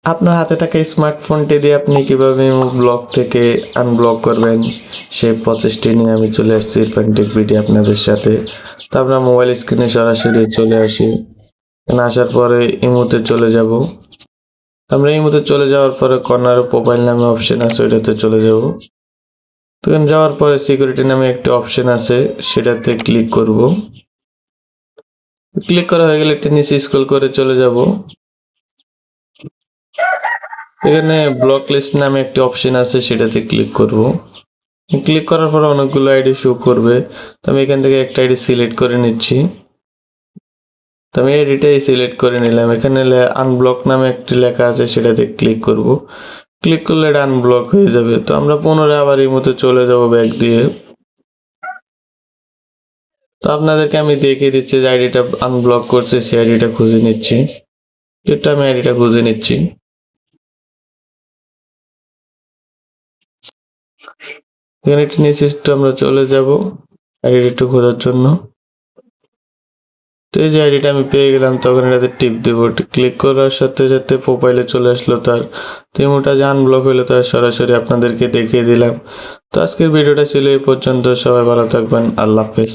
আপনার হাতে থাকা স্মার্টফোনটি দিয়ে আপনি কিভাবে ইমো ব্লক থেকে আনব্লক করবেন সেই প্রসেসটি নিয়ে আমি চলে আসছি ইরফান টেক ভিডিও আপনাদের সাথে। তো আমরা মোবাইল স্ক্রিনে সরাসরি চলে আসি। এখানে আসার পরে ইমোতে চলে যাব। আমরা ইমোতে চলে যাওয়ার পরে কর্নারে প্রোফাইল নামে অপশন আছে, ওইটাতে চলে যাব। তো এখানে যাওয়ার পরে সিকিউরিটি নামে একটি অপশন আছে, সেটাতে ক্লিক করব। ক্লিক করা হয়ে গেলে একটু নিচে স্ক্রল করে চলে যাব। এখানে ব্লক লিস্ট নামে একটি অপশন আছে, সেটাতে ক্লিক করব। ক্লিক করার পর অনেকগুলো আইডি শো করবে। তো আমি এখান থেকে একটা আইডি সিলেক্ট করে নিচ্ছি। তো আমি আইডিটাই সিলেক্ট করে নিলাম। এখানে আনব্লক নামে একটি লেখা আছে, সেটাতে ক্লিক করব। ক্লিক করলে এটা আনব্লক হয়ে যাবে। তো আমরা পুনরায় আবার এই মতো চলে যাব ব্যাক দিয়ে। তো আপনাদেরকে আমি দেখিয়ে দিচ্ছি যে আইডিটা আনব্লক করছে, সেই আইডিটা খুঁজে নিচ্ছি। এটা আমি আইডিটা খুঁজে নিচ্ছি। এখানে একটু নিচে একটু আমরা চলে যাব আইডিটা একটু খোঁজার জন্য। তো এই যে আইডিটা আমি পেয়ে গেলাম, তখন এটাতে টিপ দেবো। ক্লিক করার সাথে সাথে প্রোফাইলে চলে আসলো তার। তো ইমোটা যে আনব্লক হলো তার সরাসরি আপনাদেরকে দেখিয়ে দিলাম। তো আজকের ভিডিওটা ছিল এই পর্যন্ত। সবাই ভালো থাকবেন। আল্লাহ হাফেজ।